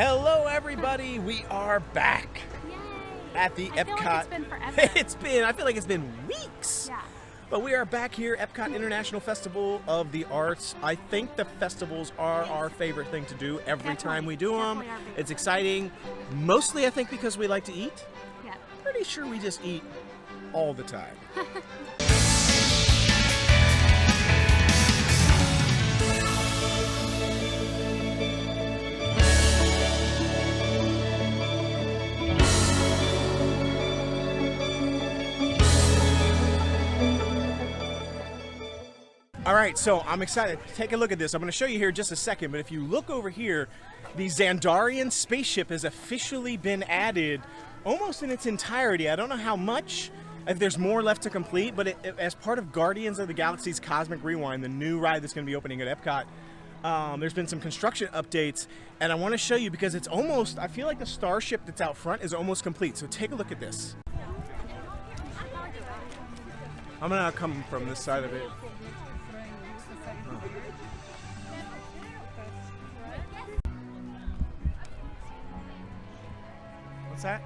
Hello, everybody. We are back at the Epcot. I feel like it's been forever. I feel like it's been weeks. Yeah. But we are back here, Epcot International Festival of the Arts. I think the festivals are our favorite thing to do every time we do them. It's exciting. Mostly, I think, because we like to eat. Yeah. Pretty sure we just eat all the time. All right, so I'm excited. Take a look at this. I'm going to show you here in just a second, but if you look over here, the Xandarian spaceship has officially been added almost in its entirety. I don't know how much, if there's more left to complete, but as part of Guardians of the Galaxy's Cosmic Rewind, the new ride that's going to be opening at Epcot, there's been some construction updates, and I want to show you because it's almost, I feel like the starship that's out front is almost complete. So take a look at this. I'm going to come from this side of it. What's that?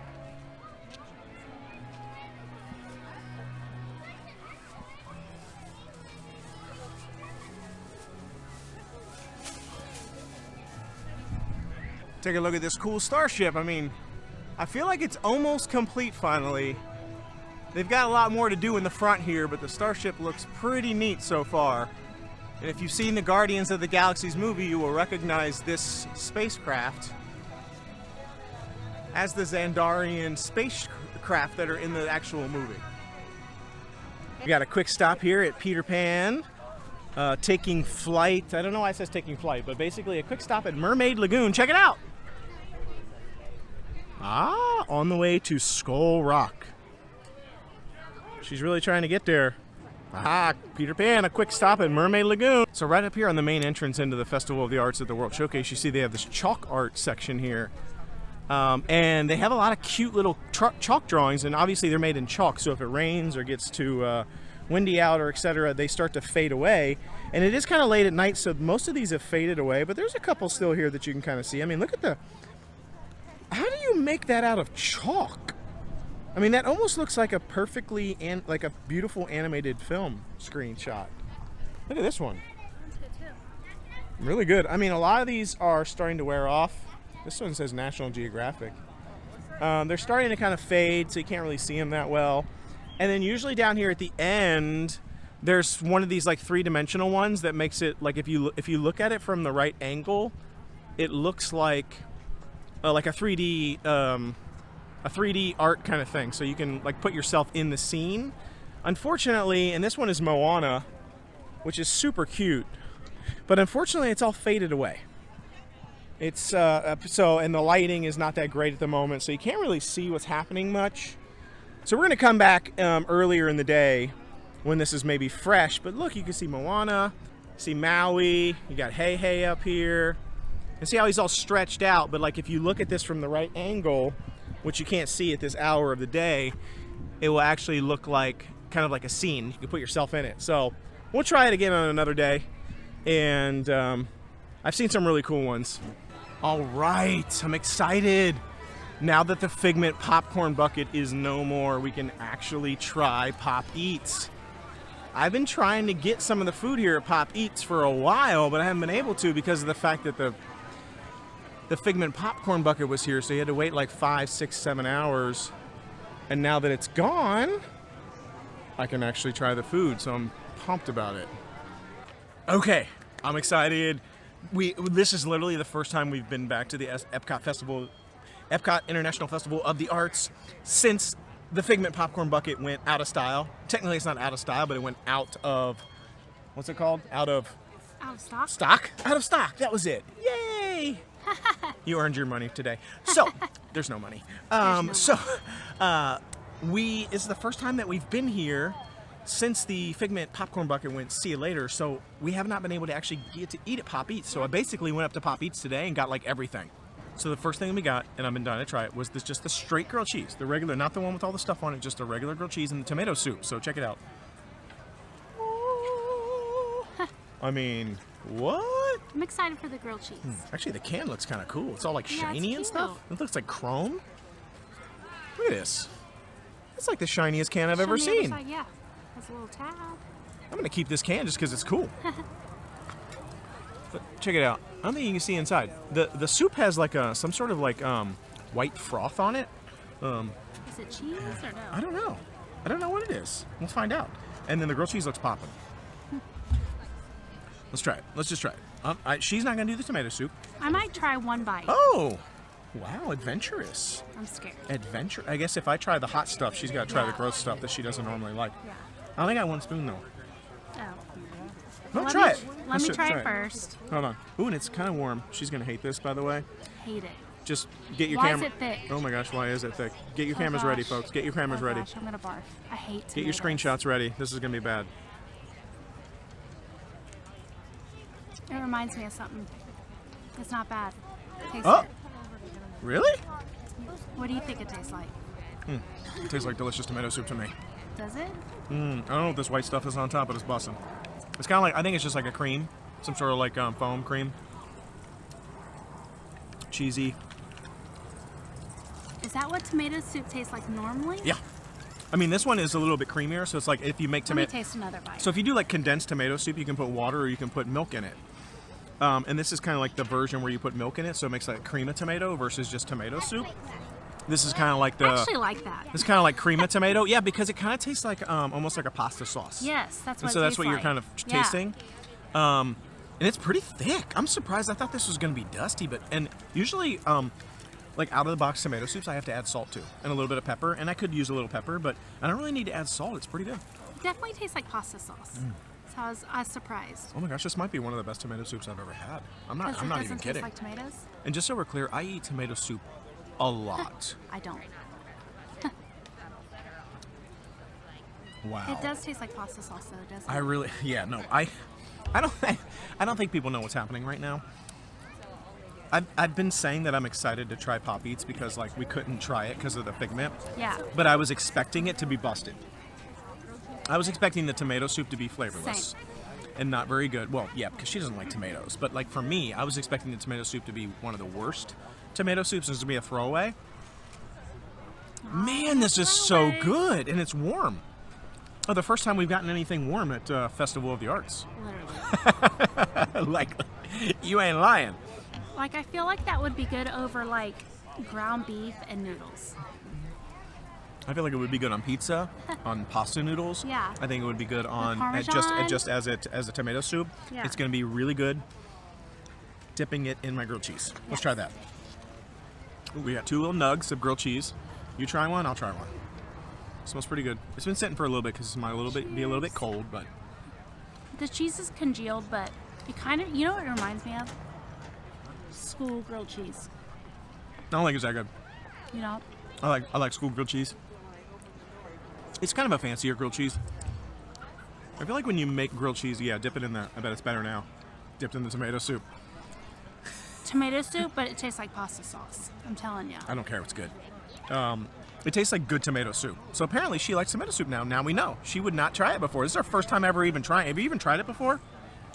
Take a look at this cool starship. I mean, I feel like it's almost complete finally. They've got a lot more to do in the front here, but the starship looks pretty neat so far. And if you've seen the Guardians of the Galaxy's movie, you will recognize this spacecraft as the Xandarian spacecraft that are in the actual movie. We got a quick stop here at Peter Pan, taking flight. I don't know why it says taking flight, but basically a quick stop at Mermaid Lagoon. Check it out. On the way to Skull Rock. She's really trying to get there. Peter Pan, a quick stop at Mermaid Lagoon. So right up here on the main entrance into the Festival of the Arts at the World Showcase, you see they have this chalk art section here. And they have a lot of cute little chalk drawings, and obviously they're made in chalk, so if it rains or gets too windy out or etc., they start to fade away. And it is kind of late at night, so most of these have faded away, but there's a couple still here that you can kind of see. I mean, look at how do you make that out of chalk? I mean, that almost looks like a like a beautiful animated film screenshot. Look at this one. That's good too. Really good. I mean, a lot of these are starting to wear off. This one says National Geographic. They're starting to kind of fade, so you can't really see them that well. And then usually down here at the end, there's one of these like three-dimensional ones that makes it like if you look at it from the right angle, it looks like a 3D art kind of thing. So you can like put yourself in the scene. Unfortunately, and this one is Moana, which is super cute, but unfortunately, it's all faded away. It's and the lighting is not that great at the moment, so you can't really see what's happening much. So we're going to come back earlier in the day when this is maybe fresh. But look, you can see Moana, see Maui, you got Hey Hey up here, and see how he's all stretched out. But like if you look at this from the right angle, which you can't see at this hour of the day, it will actually look like kind of like a scene. You can put yourself in it. So we'll try it again on another day, and I've seen some really cool ones. All right, I'm excited. Now that the Figment Popcorn Bucket is no more, we can actually try Pop Eats. I've been trying to get some of the food here at Pop Eats for a while, but I haven't been able to because of the fact that the Figment Popcorn Bucket was here, so you had to wait like 5, 6, 7 hours. And now that it's gone, I can actually try the food, so I'm pumped about it. Okay, I'm excited. This is literally the first time we've been back to the Epcot International Festival of the Arts since the Figment Popcorn Bucket went out of style. Technically, it's not out of style, but it went out of, what's it called? Out of stock? Stock? Out of stock. That was it. Yay! You earned your money today. So, there's no money. This is the first time that we've been here since the Figment Popcorn Bucket went see you later, so we have not been able to actually get to eat at Pop Eats. So I basically went up to Pop Eats today and got like everything. So the first thing we got, and I've been dying to try it, was just the straight grilled cheese. The regular, not the one with all the stuff on it, just a regular grilled cheese and the tomato soup. So check it out. I mean, what? I'm excited for the grilled cheese. Actually, the can looks kind of cool. It's all like Yeah, it's shiny and stuff. cute. It looks like chrome. Look at this. It's like the shiniest can I've ever Show me the seen. other side, yeah. Has a little tab. I'm gonna keep this can just because it's cool. But check it out. I don't think you can see inside. The soup has like some sort of like white froth on it. Is it cheese or no? I don't know. I don't know what it is. We'll find out. And then the grilled cheese looks popping. Let's try it. Let's just try it. She's not gonna do the tomato soup. I might try one bite. Oh, wow, adventurous. I'm scared. Adventure. I guess if I try the hot stuff, she's got to try the Yeah. gross stuff that she doesn't normally like. Yeah. I only got one spoon though. Oh. No, Let try me- it. Let Let's me just try it first. Hold on. Ooh, and it's kind of warm. She's gonna hate this, by the way. Hate it. Just get your Why camera. is it thick? Oh my gosh, why is it thick? Get your Oh cameras ready, gosh. folks. Get your cameras Oh ready. gosh, I'm gonna barf. I hate Get your tomatoes. screenshots ready. This is gonna be bad. It reminds me of something. It's not bad. Taste Oh. it. Really? What do you think it tastes like? It tastes like delicious tomato soup to me. Does it? I don't know what this white stuff is on top, but it's busting. It's kind of like, I think it's just like a cream. Some sort of like foam cream. Cheesy. Is that what tomato soup tastes like normally? Yeah. I mean, this one is a little bit creamier, so it's like if you make Let me tomato... taste another bite. So if you do like condensed tomato soup, you can put water or you can put milk in it. And this is kind of like the version where you put milk in it, so it makes like cream of tomato versus just tomato soup. This is kind of like the... I actually like that. It's kind of like cream of tomato. Yeah, because it kind of tastes like almost like a pasta sauce. Yes, that's what And so it that's tastes what you're like. kind of Yeah. tasting. And it's pretty thick. I'm surprised. I thought this was going to be dusty, and usually, like out of the box tomato soups, I have to add salt to and a little bit of pepper, and I could use a little pepper, but I don't really need to add salt. It's pretty good. It definitely tastes like pasta sauce. So I was surprised. Oh my gosh, this might be one of the best tomato soups I've ever had. I'm not Because it even doesn't taste kidding. like tomatoes? And just so we're clear, I eat tomato soup a lot. I don't. Wow. It does taste like pasta sauce though, doesn't I it? really, yeah, no, I don't think people know what's happening right now. I've been saying that I'm excited to try Pop Eats because like we couldn't try it because of the Figment, Yeah. but I was expecting it to be busted. I was expecting the tomato soup to be flavorless Same. and not very good. Well, yeah, because she doesn't like tomatoes. But like for me, I was expecting the tomato soup to be one of the worst tomato soups and to be a throwaway. Man, this is so throwaway. good, and it's warm. Oh, the first time we've gotten anything warm at Festival of the Arts. Literally. Like, you ain't lying. Like I feel like that would be good over like ground beef and noodles. I feel like it would be good on pizza, on pasta noodles. Yeah. I think it would be good on Parmesan. just as a tomato soup. Yeah. It's going to be really good. Dipping it in my grilled cheese. Let's try that. Ooh, we got 2 little nugs of grilled cheese. You try one, I'll try one. Smells pretty good. It's been sitting for a little bit because it might be a little bit cold, but The cheese is congealed, but it kind of, you know what it reminds me of? School grilled cheese. I don't think it's that good. You know? I like school grilled cheese. It's kind of a fancier grilled cheese. I feel like when you make grilled cheese, yeah, dip it in that. I bet it's better now. Dipped in the tomato soup. Tomato soup, but it tastes like pasta sauce. I'm telling you. I don't care. It's good. It tastes like good tomato soup. So apparently she likes tomato soup now. Now we know. She would not try it before. This is our first time ever even trying. Have you even tried it before?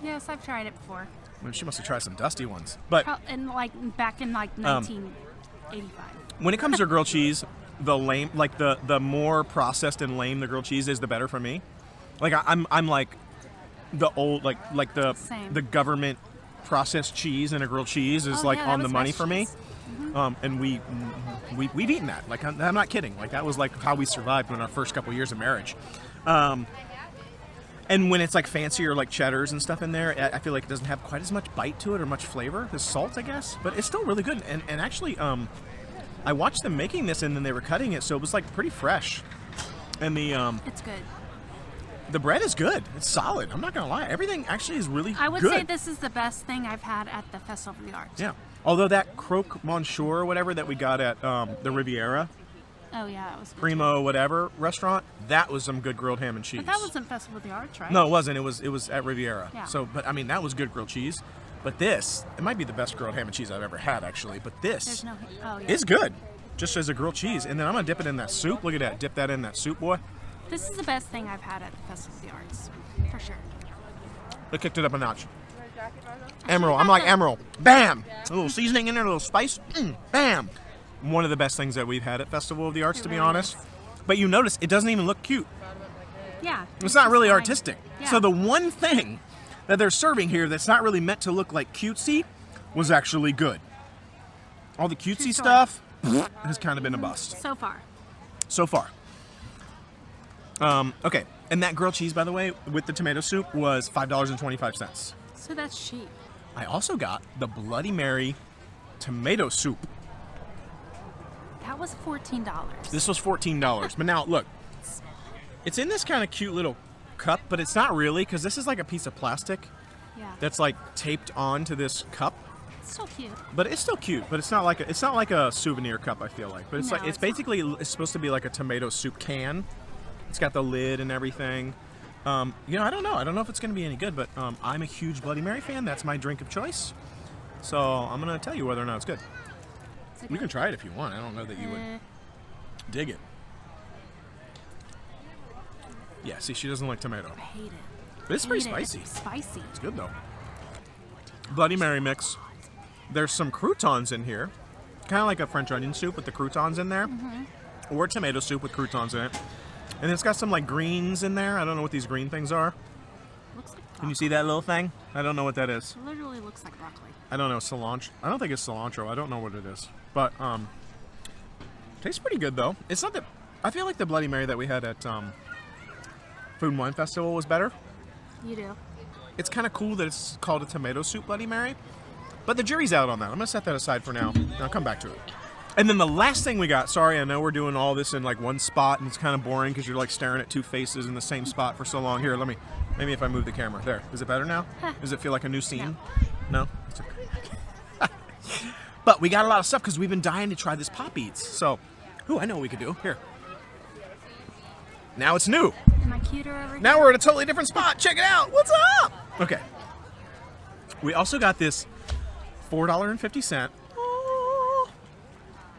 Yes, I've tried it before. Well, she must have tried some dusty ones. But And like back in like 1985. when it comes to grilled cheese, the lame, like the more processed and lame the grilled cheese is, the better for me. Like I'm like the old like the Same. the government processed cheese and a grilled cheese is Oh, like yeah, that on the was money best for me. cheese. And we've eaten that. Like I'm not kidding. Like that was like how we survived in our first couple years of marriage. And when it's like fancier, like cheddars and stuff in there, I feel like it doesn't have quite as much bite to it or much flavor. There's salt, I guess, but it's still really good. And actually, I watched them making this and then they were cutting it, so it was like pretty fresh. And It's good. the bread is good. It's solid. I'm not gonna lie. Everything actually is really I would good. say this is the best thing I've had at the Festival of the Arts. Yeah. Although that croque monsieur or whatever that we got at the Riviera, Oh yeah, it was good. Primo whatever restaurant, that was some good grilled ham and cheese. But that wasn't Festival of the Arts, right? No, it wasn't. It was at Riviera. Yeah. So, but I mean, that was good grilled cheese. But this, it might be the best grilled ham and cheese I've ever had, actually. But this There's no. Oh yeah. is good, just as a grilled cheese. And then I'm gonna dip it in that soup. Look at that. Dip that in that soup, boy. This is the best thing I've had at the Festival of the Arts, for sure. It kicked it up a notch. Emerald. I'm like Emerald. Bam! A little seasoning in there, a little spice. Bam! One of the best things that we've had at Festival of the Arts, to be honest. But you notice it doesn't even look cute. Yeah. It's not really fine. artistic. Yeah. So the one thing that they're serving here that's not really meant to look like cutesy was actually good. All the cutesy stuff has kind of been a bust. So far. So far. Okay. And that grilled cheese, by the way, with the tomato soup was $5.25. So that's cheap. I also got the Bloody Mary tomato soup. That was $14. This was $14. But now, look. It's in this kind of cute little cup, but it's not really, because this is like a piece of plastic that's like taped onto this cup. It's still cute. But it's still cute, but it's not like a souvenir cup, I feel like. But it's it's basically it's supposed to be like a tomato soup can. It's got the lid and everything. I don't know. I don't know if it's going to be any good, but I'm a huge Bloody Mary fan. That's my drink of choice. So I'm going to tell you whether or not it's good. You can try it if you want. I don't know that you would dig it. Yeah, see, she doesn't like tomato. I hate it. But it's pretty spicy. It's spicy. It's good, though. Bloody Mary mix. There's some croutons in here. Kind of like a French onion soup with the croutons in there. Or tomato soup with croutons in it. And it's got some like greens in there. I don't know what these green things are. Looks like broccoli. Can you see that little thing? I don't know what that is. It literally looks like broccoli. I don't know, cilantro. I don't think it's cilantro. I don't know what it is. But tastes pretty good though. It's not that I feel like the Bloody Mary that we had at Food and Wine Festival was better. You do. It's kind of cool that it's called a tomato soup Bloody Mary. But the jury's out on that. I'm going to set that aside for now. I'll come back to it. And then the last thing we got, sorry, I know we're doing all this in like one spot and it's kind of boring because you're like staring at two faces in the same spot for so long. Here, maybe if I move the camera. There. Is it better now? Does it feel like a new scene? No? It's okay. But we got a lot of stuff because we've been dying to try this Pop Eats. So, I know what we could do. Here. Now it's new. Am I cuter over here? Now we're at a totally different spot. Check it out. What's up? Okay. We also got this $4.50.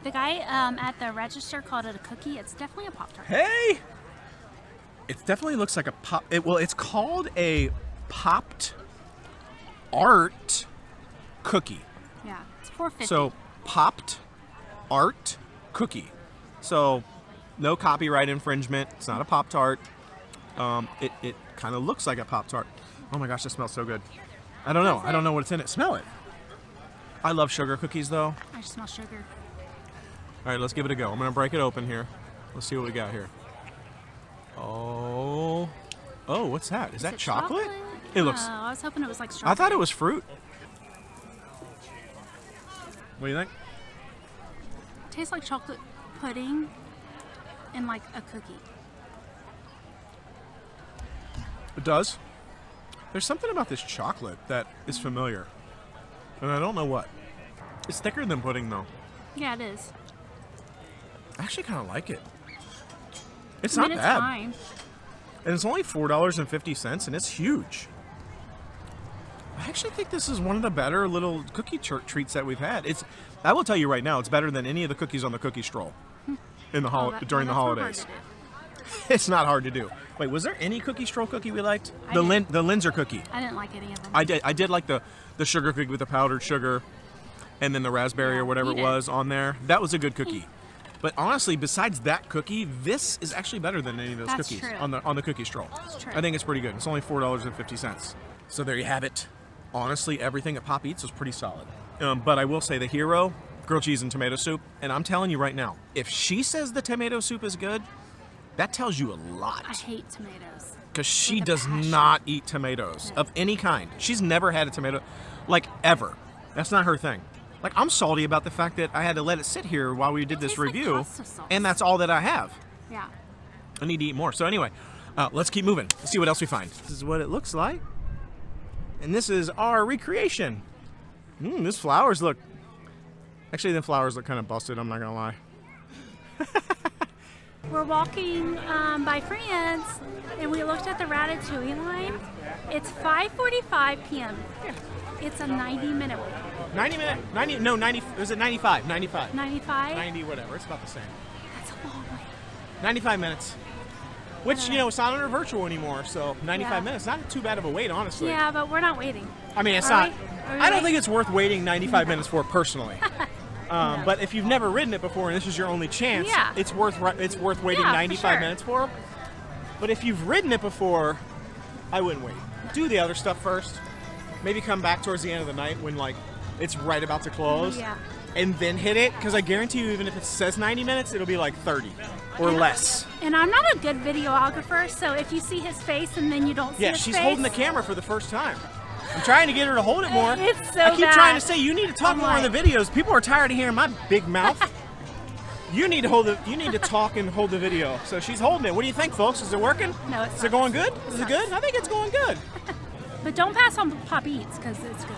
The guy at the register called it a cookie. It's definitely a Pop-Tart. Hey! It definitely looks like a pop. It's called a popped art cookie. Yeah, it's $4.50. So, popped art cookie. So, no copyright infringement. It's not a Pop-Tart. It kind of looks like a Pop-Tart. Oh my gosh, this smells so good. I don't know. I don't know what's in it. Smell it. I love sugar cookies, though. I smell sugar. All right, let's give it a go. I'm going to break it open here. Let's see what we got here. Oh, what's that? Is that it chocolate? chocolate? It looks... I was hoping it was like strawberry. I thought it was fruit. What do you think? It tastes like chocolate pudding and like a cookie. It does. There's something about this chocolate that is familiar. And I don't know what. It's thicker than pudding, though. Yeah, it is. I actually kind of like it. It's I not mean, bad. It's fine. And it's only $4.50, and it's huge. I actually think this is one of the better little cookie treats that we've had. I will tell you right now, it's better than any of the cookies on the cookie stroll in the during the holidays. It's not hard to do. Wait, was there any cookie stroll cookie we liked? The Linzer cookie. I didn't like any of them. I did like the sugar cookie with the powdered sugar, and then the raspberry or whatever it was on there. That was a good cookie. But honestly, besides that cookie, this is actually better than any of those cookies on the cookie stroll. That's true. I think it's pretty good. It's only $4.50. So there you have it. Honestly, everything at Pop Eats was pretty solid. But I will say the hero, grilled cheese and tomato soup. And I'm telling you right now, if she says the tomato soup is good, that tells you a lot. I hate tomatoes. Because she does not eat tomatoes of any kind. She's never had a tomato, like, ever. That's not her thing. Like, I'm salty about the fact that I had to let it sit here while we did this review, like pasta sauce. and that's all that I have. Yeah. I need to eat more. So anyway, let's keep moving. Let's see what else we find. This is what it looks like. And this is our recreation. These flowers look... Actually, the flowers look kind of busted, I'm not going to lie. We're walking by France, and we looked at the Ratatouille line. It's 5:45 p.m. It's a 90-minute wait. Was it 95? 95. 95? 90, whatever. It's about the same. That's a long way. 95 minutes. Which, you know, it's not under virtual anymore, so 95 minutes, not too bad of a wait, honestly. Yeah, but we're not waiting. I mean, it's Are not. we I don't think it's worth waiting 95 minutes for personally. But if you've never ridden it before and this is your only chance, it's worth waiting 95 minutes for. But if you've ridden it before, I wouldn't wait. Do the other stuff first. Maybe come back towards the end of the night when like it's right about to close, and then hit it. Because I guarantee you, even if it says 90 minutes, it'll be like 30 or less. And I'm not a good videographer, so if you see his face and then you don't see his face. Yeah, she's holding the camera for the first time. I'm trying to get her to hold it more. It's so I keep bad. trying to say, you need to talk more in the videos. People are tired of hearing my big mouth. You need to talk and hold the video. So she's holding it. What do you think, folks? Is it working? No, it's not. Is it going good? Is it good? I think it's going good. But don't pass on Pop Eats because it's good.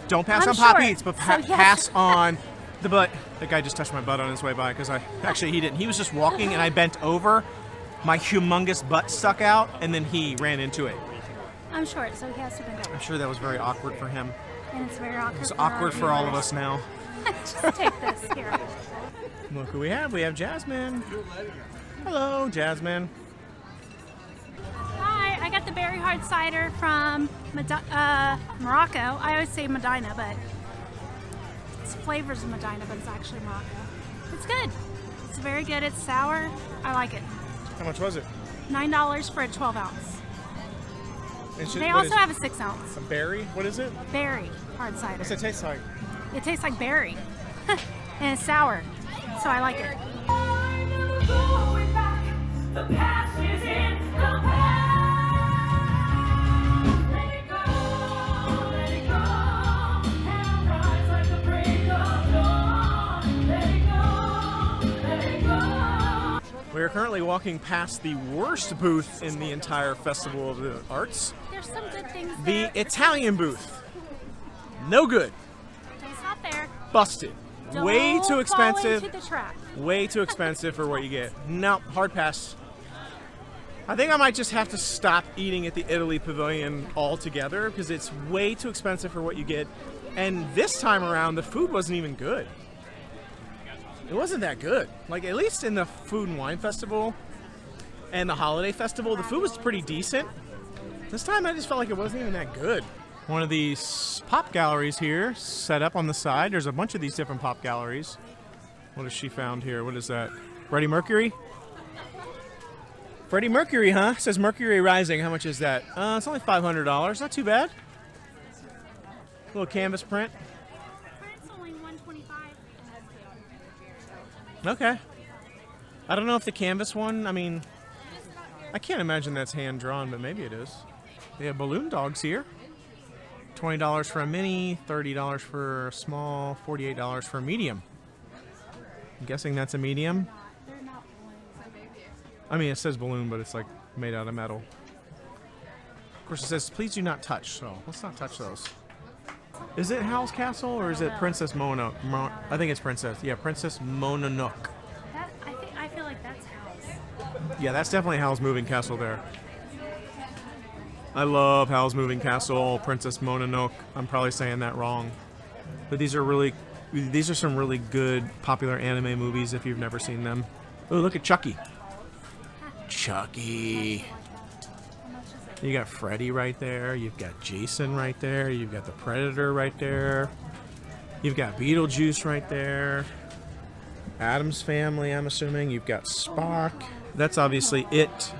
Don't pass on Pop Eats, but pass on the butt. The guy just touched my butt on his way by because he didn't. He was just walking and I bent over. My humongous butt stuck out and then he ran into it. I'm short, so he has to bend over. I'm sure that was very awkward for him. And it's very awkward. It's awkward for all of us now. Just take this here. Look who we have. We have Jasmine. Hello, Jasmine. Hi, I got the berry hard cider from Morocco. I always say Medina, but it's flavors of Medina, but it's actually Morocco. It's good. It's very good. It's sour. I like it. How much was it? $9 for a 12 ounce. They also have a 6 ounce. A berry? What is it? Berry hard cider. What's it taste like? It tastes like berry. And it's sour. So I like it. We are currently walking past the worst booth in the entire Festival of the Arts. There's some good things there. The Italian booth. No good. Don't stop there. Busted. Don't way too expensive. Fall into the trap. Way too expensive for what you get. Nope, hard pass. I think I might just have to stop eating at the Italy Pavilion altogether because it's way too expensive for what you get. And this time around, the food wasn't even good. It wasn't that good. Like, at least in the Food and Wine Festival and the Holiday Festival, the food was pretty decent. This time I just felt like it wasn't even that good. One of these pop galleries here, set up on the side. There's a bunch of these different pop galleries. What has she found here? What is that? Freddie Mercury? Freddie Mercury, huh? It says Mercury Rising. How much is that? It's only $500. Not too bad. Little canvas print. Print's only $125. Okay. I don't know if the canvas one, I mean, I can't imagine that's hand-drawn, but maybe it is. They have balloon dogs here. $20 for a mini, $30 for a small, $48 for a medium. I'm guessing that's a medium. They're not balloons. I mean, it says balloon, but it's like made out of metal. Of course, it says, please do not touch, so let's not touch those. Is it Howl's Castle or is it Princess Mononoke? I think it's Princess. Yeah, Princess Mononoke. I feel like that's Howl's. Yeah, that's definitely Howl's Moving Castle there. I love Howl's Moving Castle, Princess Mononoke. I'm probably saying that wrong. But these are some really good popular anime movies if you've never seen them. Oh, look at Chucky. Chucky. You got Freddy right there. You've got Jason right there. You've got the Predator right there. You've got Beetlejuice right there. Addams Family, I'm assuming. You've got Spock. That's obviously it.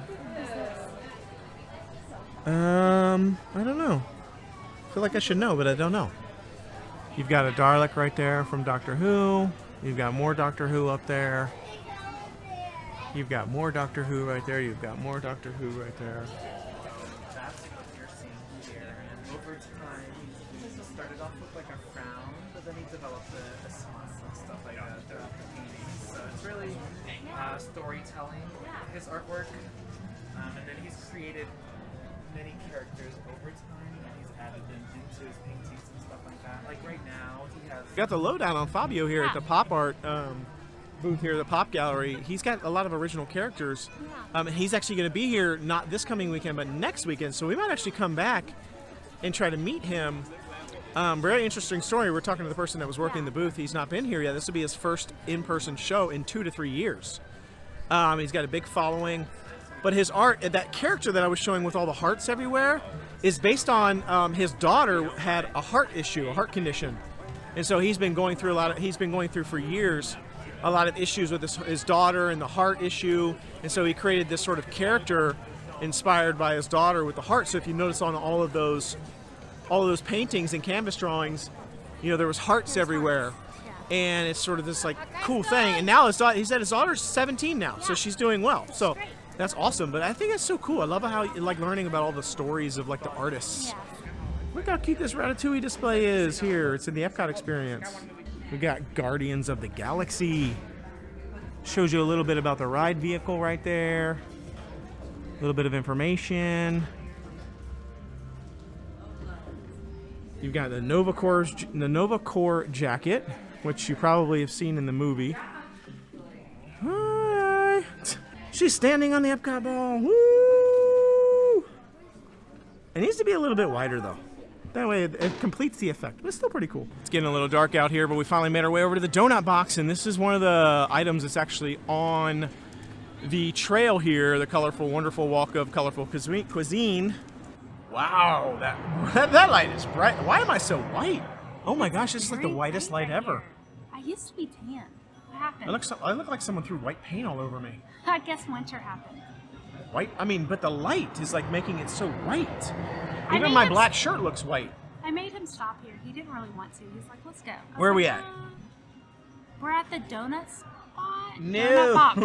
I don't know. I feel like I should know, but I don't know. You've got a Dalek right there from Doctor Who. You've got more Doctor Who up there. You've got more Doctor Who right there. You've got more Doctor Who right there. That's what you're seeing here. And over time, he started off with like a frown, but then he developed a smile and stuff like that throughout the paintings. So it's really storytelling, his artwork. And then he's created many characters over time, and he's added them into his paintings and stuff like that. Like right now, he has... Got the lowdown on Fabio here at the pop art booth here, the pop gallery. He's got a lot of original characters. He's actually going to be here not this coming weekend, but next weekend. So we might actually come back and try to meet him. Very interesting story. We're talking to the person that was working the booth. He's not been here yet. This will be his first in-person show in 2 to 3 years. He's got a big following. But his art, that character that I was showing with all the hearts everywhere, is based on his daughter had a heart issue, a heart condition, and so he's been going through for years a lot of issues with his daughter and the heart issue, and so he created this sort of character inspired by his daughter with the heart. So if you notice on all of those paintings and canvas drawings, you know, there was hearts everywhere. And it's sort of this like cool thing. And now he said his daughter's 17 now, so she's doing well. So that's awesome. But I think it's so cool. I love how you like learning about all the stories of like the artists. Yeah. Look how cute this Ratatouille display is here. It's in the Epcot experience. We got Guardians of the Galaxy. Shows you a little bit about the ride vehicle right there. A little bit of information. You've got the Nova Corps jacket, which you probably have seen in the movie. Hi. She's standing on the Epcot ball. Woo! It needs to be a little bit wider though. That way it completes the effect, but it's still pretty cool. It's getting a little dark out here, but we finally made our way over to the donut box, and this is one of the items that's actually on the trail here, the colorful, wonderful walk of colorful cuisine. Wow, that light is bright. Why am I so white? Oh my gosh, this is like the whitest light ever. I used to be tan. What happened? I look like someone threw white paint all over me. I guess winter happened. White? I mean, but the light is like making it so white. I Even made my him black shirt looks white. I made him stop here. He didn't really want to. He's like, let's go. Where are we at? We're at the donut spot. No. Donut box.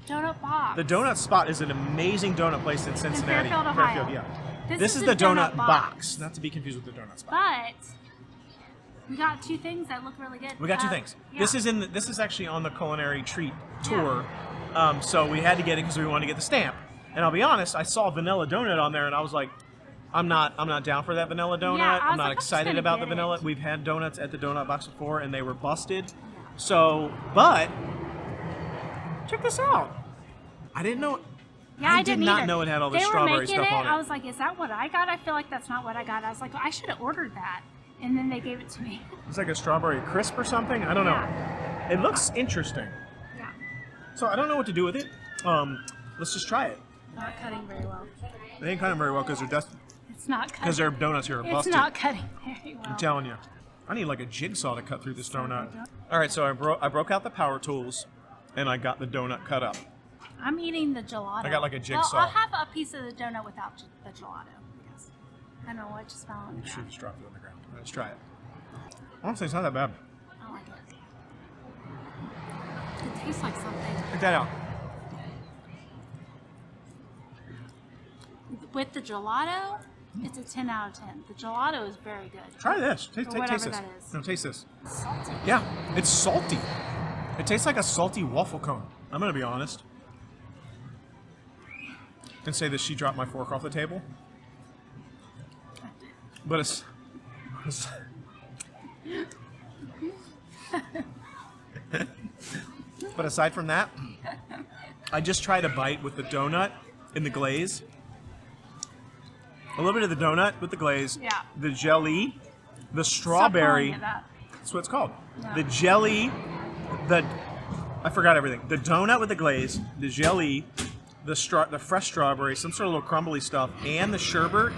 Donut box. The donut spot is an amazing donut place in Cincinnati. Fairfield, Ohio. Fairfield, yeah. This is the donut box, not to be confused with the donut spot. But we got two things that look really good. We got two things. Yeah. This is actually on the culinary treat tour, so we had to get it because we wanted to get the stamp. And I'll be honest, I saw vanilla donut on there, and I was like, I'm not down for that vanilla donut. Yeah, I'm not like, excited I'm about the vanilla. it. We've had donuts at the donut box before, and they were busted. So, but check this out. I didn't know. Yeah, I did didn't not either. know it had all the They were strawberry making stuff it. on it. I was like, is that what I got? I feel like that's not what I got. I was like, well, I should have ordered that. And then they gave it to me. It's like a strawberry crisp or something. I don't know. Yeah. It looks interesting. Yeah. So I don't know what to do with it. Let's just try it. Not cutting very well. They ain't cutting very well because they're dusty. It's not cutting. Because their donuts here are It's busted. not cutting very well. I'm telling you. I need like a jigsaw to cut through this donut. All right, so I broke out the power tools, and I got the donut cut up. I'm eating the gelato. I got like a jigsaw. Well, I'll have a piece of the donut without the gelato, I guess. I don't know what just fell on the You should ground. just drop it on the ground. Let's try it. Honestly, it's not that bad. I like it. It tastes like something. Check that out. With the gelato, it's a 10 out of 10. The gelato is very good. Try this. Taste whatever this. that is. No, taste this. Salty. Yeah, it's salty. It tastes like a salty waffle cone. I'm gonna be honest. And say that she dropped my fork off the table. But it's but aside from that, I just tried a bite with the donut in the glaze. A little bit of the donut with the glaze. Yeah. The jelly, the Stop strawberry. calling it that. That's what it's called. Yeah. The jelly, I forgot everything. The donut with the glaze, the jelly, the fresh strawberry, some sort of little crumbly stuff, and the sherbet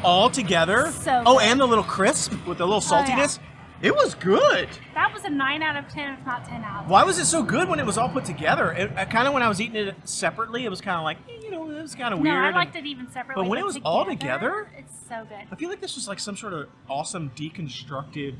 all together. So oh, good. and the little crisp with the little Oh, yeah. saltiness. It was good. That was a 9 out of 10, if not 10 out of 10. Why was it so good when it was all put together? Kind of when I was eating it separately, it was kind of like, it was kind of No, weird. I liked it even separately. but when it was all together, it's so good. I feel like this was like some sort of awesome deconstructed,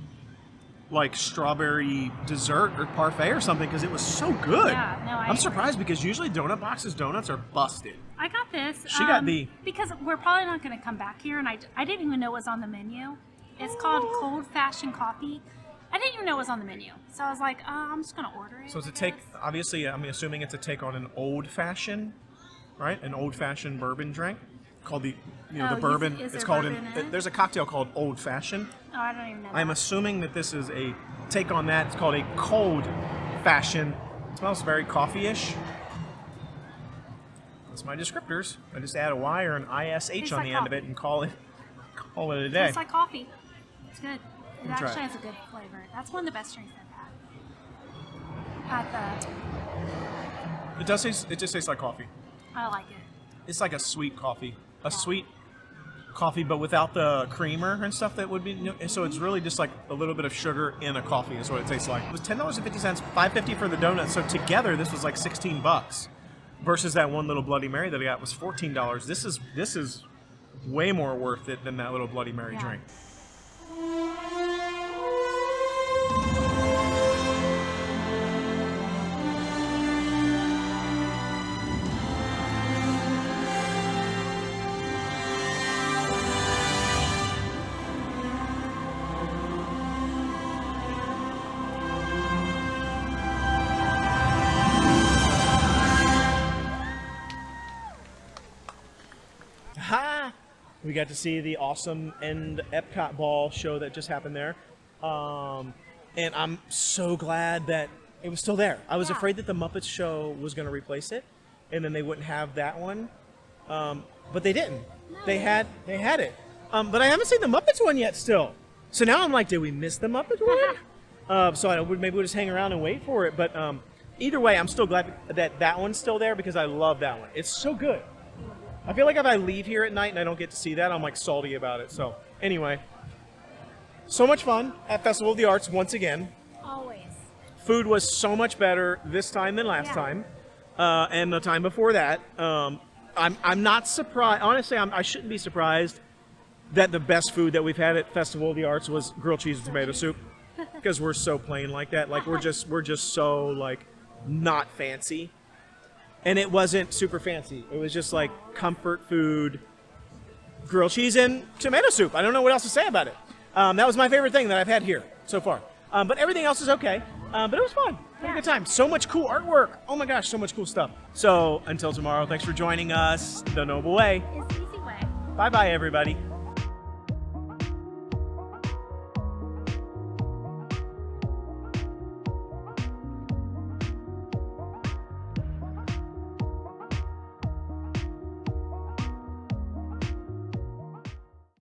like strawberry dessert or parfait or something because it was so good. Yeah, no, I'm surprised because usually donut boxes donuts are busted. I got this. She got the- because we're probably not going to come back here, and I didn't even know it was on the menu. It's called Cold Fashioned Coffee. I didn't even know it was on the menu, so I was like, I'm just going to order it. So it's a I take. guess. Obviously, I'm assuming it's a take on an old fashioned, right? An old fashioned bourbon drink called the Oh, the bourbon. is It's there called bourbon in it? there's a cocktail called Old Fashioned. Oh, I don't even know. I'm that. assuming that this is a take on that. It's called a cold fashion. It smells very coffee-ish. That's my descriptors. I just add a Y or an ISH Tastes on like the end of coffee. it and call it a day. It's like coffee. It's good. It me try actually it. has a good flavor. That's one of the best drinks I've had. At the It does taste. It just tastes like coffee. I like it. It's like a sweet coffee. A sweet coffee, but without the creamer and stuff that would be. So it's really just like a little bit of sugar in a coffee is what it tastes like. It was $10.50, $5.50 for the donut. So together, this was like $16 versus that one little Bloody Mary that I got was $14. This is way more worth it than that little Bloody Mary drink. We got to see the awesome end Epcot ball show that just happened there. And I'm so glad that it was still there. I was afraid that the Muppets show was going to replace it, and then they wouldn't have that one. But they didn't. They had it. But I haven't seen the Muppets one yet still. So now I'm like, did we miss the Muppets one? So maybe we'll just hang around and wait for it. But either way, I'm still glad that one's still there because I love that one. It's so good. I feel like if I leave here at night and I don't get to see that, I'm like salty about it. So anyway, so much fun at Festival of the Arts once again. Always. Food was so much better this time than last time, and the time before that. I'm not surprised. Honestly, I shouldn't be surprised that the best food that we've had at Festival of the Arts was grilled cheese and tomato soup, because we're so plain like that. Like we're just so like not fancy. And it wasn't super fancy. It was just like comfort food, grilled cheese and tomato soup. I don't know what else to say about it. That was my favorite thing that I've had here so far. But everything else is okay. But it was fun. Had a good time. So much cool artwork. Oh my gosh, so much cool stuff. So until tomorrow, thanks for joining us the Noble Way. It's the easy way. Bye-bye, everybody.